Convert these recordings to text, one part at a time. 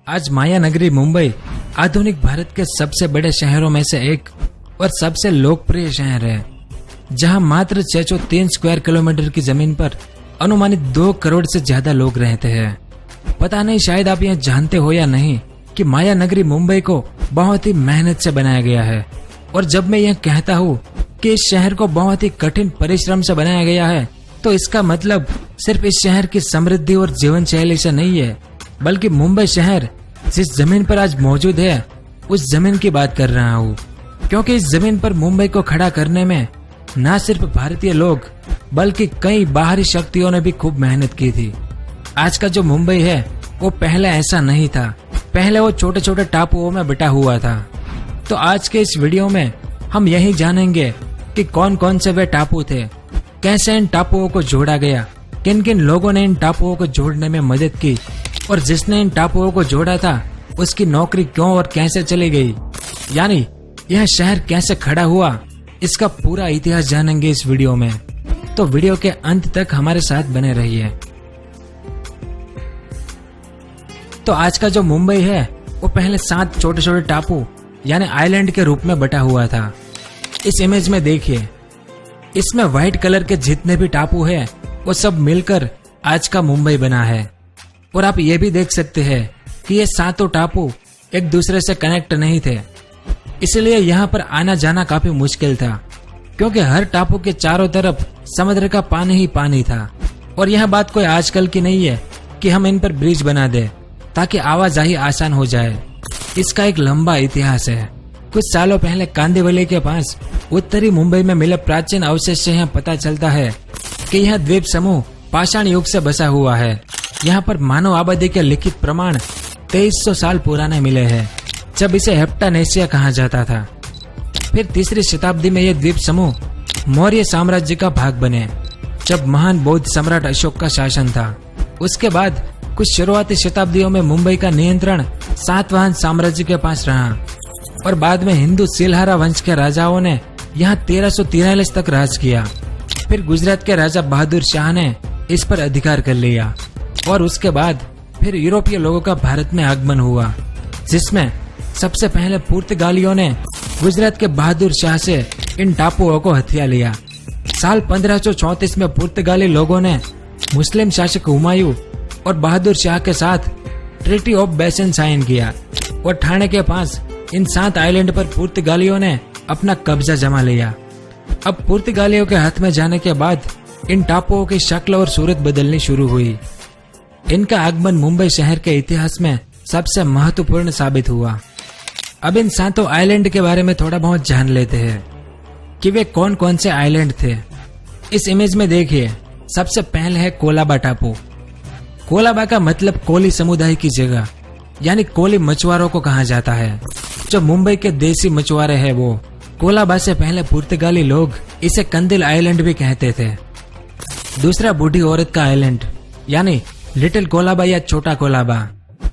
आज माया नगरी मुंबई आधुनिक भारत के सबसे बड़े शहरों में से एक और सबसे लोकप्रिय शहर है, जहां मात्र 603 स्क्वायर किलोमीटर की जमीन पर अनुमानित 2 करोड़ से ज्यादा लोग रहते हैं। पता नहीं शायद आप यह जानते हो या नहीं कि माया नगरी मुंबई को बहुत ही मेहनत से बनाया गया है। और जब मैं यह कहता हूँ कि इस शहर को बहुत ही कठिन परिश्रम से बनाया गया है, तो इसका मतलब सिर्फ इस शहर की समृद्धि और जीवन शैली से नहीं है, बल्कि मुंबई शहर जिस जमीन पर आज मौजूद है उस जमीन की बात कर रहा हूँ। क्योंकि इस जमीन पर मुंबई को खड़ा करने में न सिर्फ भारतीय लोग बल्कि कई बाहरी शक्तियों ने भी खूब मेहनत की थी। आज का जो मुंबई है वो पहले ऐसा नहीं था। पहले वो छोटे छोटे टापुओं में बटा हुआ था। तो आज के इस वीडियो में हम यही जानेंगे कि कौन कौन से वे टापू थे, कैसे इन टापुओं को जोड़ा गया, किन किन लोगों ने इन टापुओं को जोड़ने में मदद की और जिसने इन टापुओं को जोड़ा था उसकी नौकरी क्यों और कैसे चली गई, यानी यह शहर कैसे खड़ा हुआ, इसका पूरा इतिहास जानेंगे इस वीडियो में। तो वीडियो के अंत तक हमारे साथ बने रहिए। तो आज का जो मुंबई है वो पहले 7 छोटे छोटे टापू यानी आइलैंड के रूप में बटा हुआ था। इस इमेज में देखिए, इसमें व्हाइट कलर के जितने भी टापू है वो सब मिलकर आज का मुंबई बना है। और आप ये भी देख सकते हैं कि ये 7 टापू एक दूसरे से कनेक्ट नहीं थे, इसलिए यहाँ पर आना जाना काफी मुश्किल था, क्योंकि हर टापू के चारों तरफ समुद्र का पानी ही पानी था। और यह बात कोई आजकल की नहीं है कि हम इन पर ब्रिज बना दे ताकि आवाजाही आसान हो जाए। इसका एक लंबा इतिहास है। कुछ सालों पहले कांदिवली के पास उत्तरी मुंबई में मिले प्राचीन अवशेष से यह पता चलता है कि यह द्वीप समूह पाषाण युग से बसा हुआ है। यहाँ पर मानव आबादी के लिखित प्रमाण 2300 साल पुराने मिले हैं, जब इसे हेप्टानेशिया कहा जाता था। फिर 3री शताब्दी में ये द्वीप समूह मौर्य साम्राज्य का भाग बने, जब महान बौद्ध सम्राट अशोक का शासन था। उसके बाद कुछ शुरुआती शताब्दियों में मुंबई का नियंत्रण सातवाहन साम्राज्य के पास रहा और बाद में हिंदू सिलहारा वंश के राजाओं ने यहाँ 1343 तक राज किया। फिर गुजरात के राजा बहादुर शाह ने इस पर अधिकार कर लिया और उसके बाद फिर यूरोपीय लोगों का भारत में आगमन हुआ, जिसमें सबसे पहले पुर्तगालियों ने गुजरात के बहादुर शाह से इन टापुओं को हथिया लिया। साल 1534 में पुर्तगाली लोगों ने मुस्लिम शासक हुमायूं और बहादुर शाह के साथ ट्रीटी ऑफ बेसन साइन किया और ठाणे के पास इन 7 आइलैंड पर पुर्तगालियों ने अपना कब्जा जमा लिया। अब पुर्तगालियों के हाथ में जाने के बाद इन टापुओं की शक्ल और सूरत बदलनी शुरू हुई। इनका आगमन मुंबई शहर के इतिहास में सबसे महत्वपूर्ण साबित हुआ। अब इन 7 आइलैंड के बारे में थोड़ा बहुत जान लेते हैं कि वे कौन कौन से आइलैंड थे। इस इमेज में देखिए, सबसे पहले है कोलाबा टापू। कोलाबा का मतलब कोली समुदाय की जगह यानी कोली मछुआरों को कहा जाता है। जो मुंबई के देसी मछुआरे हैं वो कोलाबा से पहले पुर्तगाली लोग इसे कंदिल आइलैंड भी कहते थे। दूसरा बूढ़ी औरत का आइलैंड यानी लिटिल कोलाबा या छोटा कोलाबा,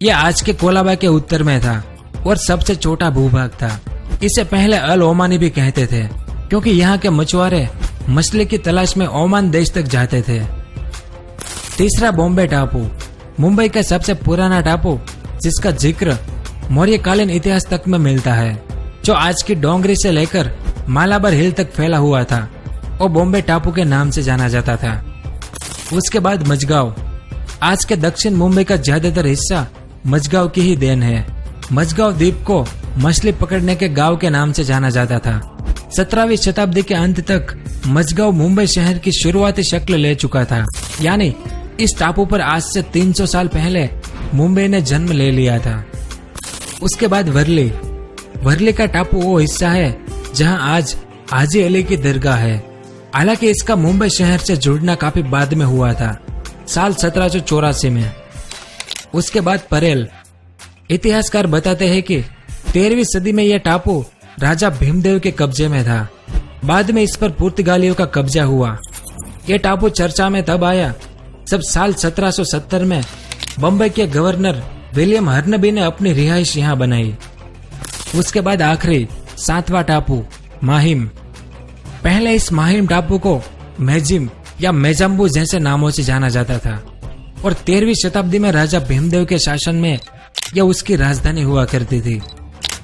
यह आज के कोलाबा के उत्तर में था और सबसे छोटा भूभाग था। इसे पहले अल ओमानी भी कहते थे, क्योंकि यहाँ के मछुआरे मछली की तलाश में ओमान देश तक जाते थे। तीसरा बॉम्बे टापू, मुंबई का सबसे पुराना टापू, जिसका जिक्र मौर्यकालीन इतिहास तक में मिलता है, जो आज की डोंगरी से लेकर मालाबार हिल तक फैला हुआ था और बॉम्बे टापू के नाम से जाना जाता था। उसके बाद मझगांव, आज के दक्षिण मुंबई का ज्यादातर हिस्सा मझगांव की ही देन है। मझगांव द्वीप को मछली पकड़ने के गांव के नाम से जाना जाता था। 17वीं शताब्दी के अंत तक मझगांव मुंबई शहर की शुरुआती शक्ल ले चुका था, यानी इस टापू पर आज से 300 साल पहले मुंबई ने जन्म ले लिया था। उसके बाद वर्ली, वर्ली का टापू वो हिस्सा है जहां आज हाजी अली की दरगाह है। हालांकि इसका मुंबई शहर से जुड़ना काफी बाद में हुआ था, साल 1784 में। उसके बाद परेल, इतिहासकार बताते हैं कि 13वीं सदी में यह टापू राजा भीमदेव के कब्जे में था। बाद में इस पर पुर्तगालियों का कब्जा हुआ। यह टापू चर्चा में तब आया जब साल 1770 में बम्बई के गवर्नर विलियम हर्नबी ने अपनी रिहाइश यहाँ बनाई। उसके बाद आखिरी 7वां टापू माहिम। पहले इस माहिम टापू को मैजिम या मेजम्बू जैसे नामों से जाना जाता था और 13वीं शताब्दी में राजा भीमदेव के शासन में यह उसकी राजधानी हुआ करती थी।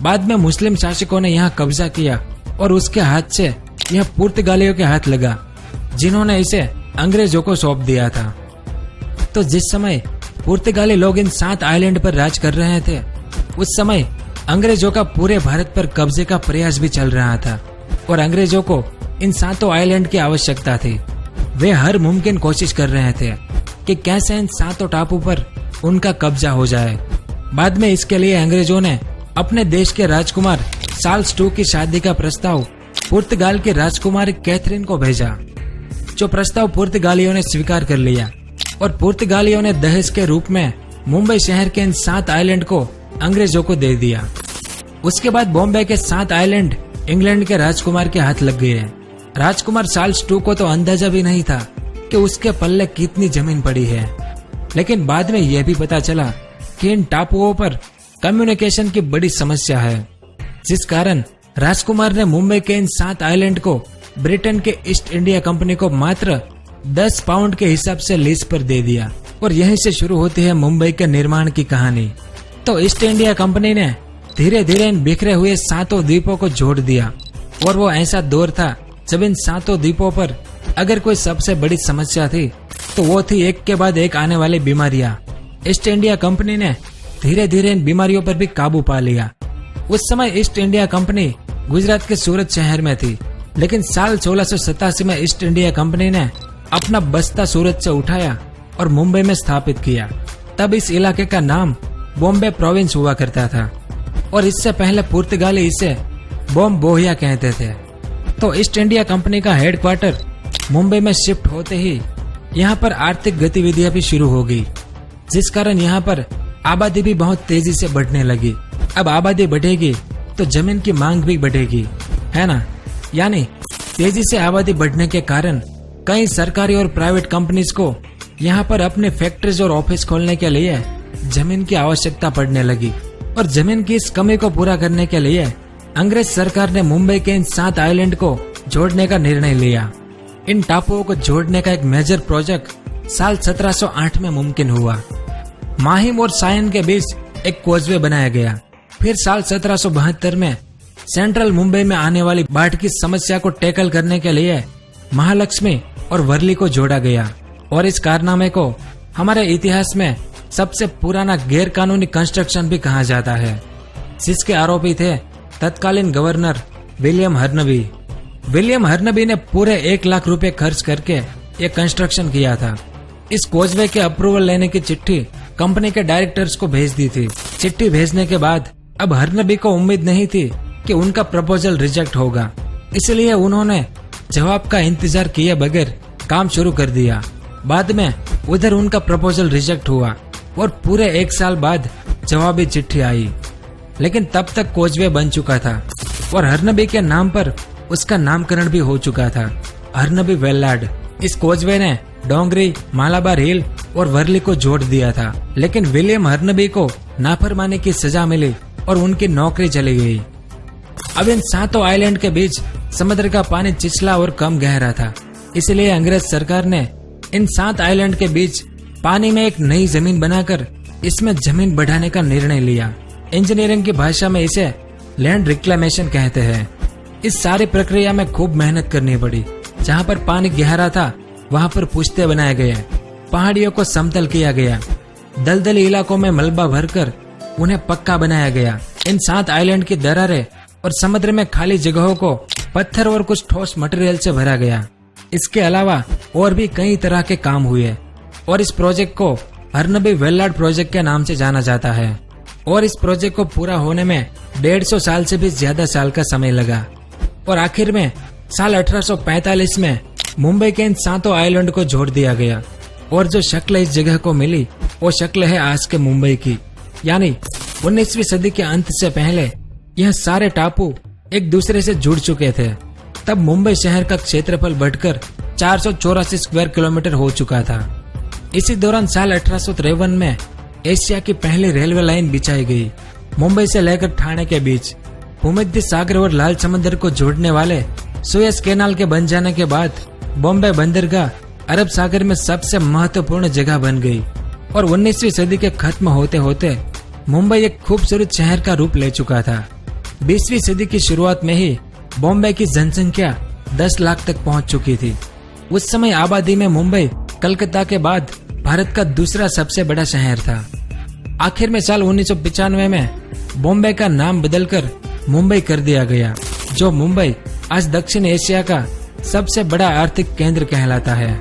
बाद में मुस्लिम शासकों ने यहाँ कब्जा किया और उसके हाथ से यह पुर्तगालियों के हाथ लगा, जिन्होंने इसे अंग्रेजों को सौंप दिया था। तो जिस समय पुर्तगाली लोग इन 7 आइलैंड पर राज कर रहे थे, उस समय अंग्रेजों का पूरे भारत पर कब्जे का प्रयास भी चल रहा था और अंग्रेजों को इन 7 आइलैंड की आवश्यकता थी। वे हर मुमकिन कोशिश कर रहे थे कि कैसे इन 7 टापू पर उनका कब्जा हो जाए। बाद में इसके लिए अंग्रेजों ने अपने देश के राजकुमार चार्ल्स II की शादी का प्रस्ताव पुर्तगाल की राजकुमारी कैथरीन को भेजा, जो प्रस्ताव पुर्तगालियों ने स्वीकार कर लिया और पुर्तगालियों ने दहेज के रूप में मुंबई शहर के इन 7 आइलैंड को अंग्रेजों को दे दिया। उसके बाद बॉम्बे के 7 आइलैंड इंग्लैंड के राजकुमार के हाथ लग गए। राजकुमार चार्ल्स II को तो अंदाजा भी नहीं था कि उसके पल्ले कितनी जमीन पड़ी है, लेकिन बाद में यह भी पता चला कि इन टापुओं पर कम्युनिकेशन की बड़ी समस्या है, जिस कारण राजकुमार ने मुंबई के इन 7 आइलैंड को ब्रिटेन के ईस्ट इंडिया कंपनी को मात्र 10 पाउंड के हिसाब से लीज पर दे दिया और यहीं से शुरू होती है मुंबई के निर्माण की कहानी। तो ईस्ट इंडिया कंपनी ने धीरे धीरे इन बिखरे हुए 7 द्वीपों को जोड़ दिया और वो ऐसा दौर था जब इन 7 द्वीपों पर अगर कोई सबसे बड़ी समस्या थी तो वो थी एक के बाद एक आने वाली बीमारियां। ईस्ट इंडिया कंपनी ने धीरे धीरे इन बीमारियों पर भी काबू पा लिया। उस समय ईस्ट इंडिया कंपनी गुजरात के सूरत शहर में थी, लेकिन साल 1687 में ईस्ट इंडिया कंपनी ने अपना बस्ता सूरत से उठाया और मुंबई में स्थापित किया। तब इस इलाके का नाम बॉम्बे प्रोविंस हुआ करता था और इससे पहले पुर्तगाली इसे बॉम्बोहिया कहते थे। तो ईस्ट इंडिया कंपनी का हेडक्वार्टर मुंबई में शिफ्ट होते ही यहाँ पर आर्थिक गतिविधियां भी शुरू हो गई, जिस कारण यहाँ पर आबादी भी बहुत तेजी से बढ़ने लगी। अब आबादी बढ़ेगी तो जमीन की मांग भी बढ़ेगी, है ना। यानी तेजी से आबादी बढ़ने के कारण कई सरकारी और प्राइवेट कंपनीज को यहाँ पर अपने फैक्ट्रीज और ऑफिस खोलने के लिए जमीन की आवश्यकता पड़ने लगी और जमीन की इस कमी को पूरा करने के लिए अंग्रेज सरकार ने मुंबई के इन 7 आइलैंड को जोड़ने का निर्णय लिया। इन टापुओं को जोड़ने का एक मेजर प्रोजेक्ट साल 1708 में मुमकिन हुआ। माहिम और सायन के बीच एक कोजवे बनाया गया। फिर साल 1772 में सेंट्रल मुंबई में आने वाली बाढ़ की समस्या को टैकल करने के लिए महालक्ष्मी और वर्ली को जोड़ा गया और इस कारनामे को हमारे इतिहास में सबसे पुराना गैर कानूनी कंस्ट्रक्शन भी कहा जाता है, जिसके आरोपी थे तत्कालीन गवर्नर विलियम हर्नबी। विलियम हर्नबी ने पूरे 1 लाख रुपए खर्च करके ये कंस्ट्रक्शन किया था। इस कोजवे के अप्रूवल लेने की चिट्ठी कंपनी के डायरेक्टर्स को भेज दी थी। चिट्ठी भेजने के बाद अब हर्नबी को उम्मीद नहीं थी कि उनका प्रपोजल रिजेक्ट होगा, इसलिए उन्होंने जवाब का इंतजार किए बगैर काम शुरू कर दिया। बाद में उधर उनका प्रपोजल रिजेक्ट हुआ और पूरे 1 साल बाद जवाबी चिट्ठी आई, लेकिन तब तक कोजवे बन चुका था और हर्नबी के नाम पर उसका नामकरण भी हो चुका था, हर्नबी वेलयार्ड। इस कोजवे ने डोंगरी, मालाबार हिल और वर्ली को जोड़ दिया था, लेकिन विलियम हर्नबी को नाफरमानी की सजा मिली और उनकी नौकरी चली गई। अब इन 7 आइलैंड के बीच समुद्र का पानी चिछला और कम गहरा था, इसलिए अंग्रेज सरकार ने इन 7 आइलैंड के बीच पानी में एक नई जमीन बनाकर इसमें जमीन बढ़ाने का निर्णय लिया। इंजीनियरिंग की भाषा में इसे लैंड रिक्लेमेशन कहते हैं। इस सारी प्रक्रिया में खूब मेहनत करनी पड़ी। जहाँ पर पानी गहरा था वहाँ पर पुश्ते बनाए गए, पहाड़ियों को समतल किया गया, दलदली इलाकों में मलबा भरकर उन्हें पक्का बनाया गया। इन 7 आइलैंड की दरारें और समुद्र में खाली जगहों को पत्थर और कुछ ठोस मटेरियल से भरा गया। इसके अलावा और भी कई तरह के काम हुए और इस प्रोजेक्ट को हर्नबी वेलयार्ड प्रोजेक्ट के नाम से जाना जाता है। और इस प्रोजेक्ट को पूरा होने में 150 साल से भी ज्यादा साल का समय लगा और आखिर में साल 1845 में मुंबई के इन 7 आइलैंड को जोड़ दिया गया और जो शक्ल इस जगह को मिली वो शक्ल है आज के मुंबई की। यानी 19वीं सदी के अंत से पहले यह सारे टापू एक दूसरे से जुड़ चुके थे। तब मुंबई शहर का क्षेत्रफल बढ़कर 484 स्क्वायर किलोमीटर हो चुका था। इसी दौरान साल 1853 में एशिया की पहली रेलवे लाइन बिछाई गई। मुंबई से लेकर ठाणे के बीच भूमध्य सागर और लाल समंदर को जोड़ने वाले सुएज कैनाल के बन जाने के बाद बॉम्बे बंदरगाह अरब सागर में सबसे महत्वपूर्ण जगह बन गई और 19वीं सदी के खत्म होते होते मुंबई एक खूबसूरत शहर का रूप ले चुका था। 20वीं सदी की शुरुआत में ही बॉम्बे की जनसंख्या 10 लाख तक पहुंच चुकी थी। उस समय आबादी में मुंबई कलकत्ता के बाद भारत का दूसरा सबसे बड़ा शहर था। आखिर में साल 1995 में बॉम्बे का नाम बदलकर मुंबई कर दिया गया, जो मुंबई आज दक्षिण एशिया का सबसे बड़ा आर्थिक केंद्र कहलाता है।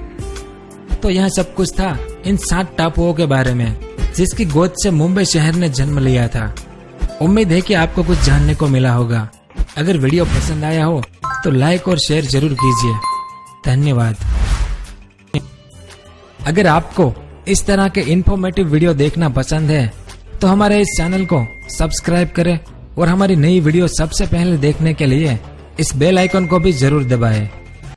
तो यह सब कुछ था इन 7 टापुओं के बारे में, जिसकी गोद से मुंबई शहर ने जन्म लिया था। उम्मीद है कि आपको कुछ जानने को मिला होगा। अगर वीडियो पसंद आया हो तो लाइक और शेयर जरूर कीजिए। धन्यवाद। अगर आपको इस तरह के इन्फॉर्मेटिव वीडियो देखना पसंद है तो हमारे इस चैनल को सब्सक्राइब करें और हमारी नई वीडियो सबसे पहले देखने के लिए इस बेल आइकन को भी जरूर दबाएं।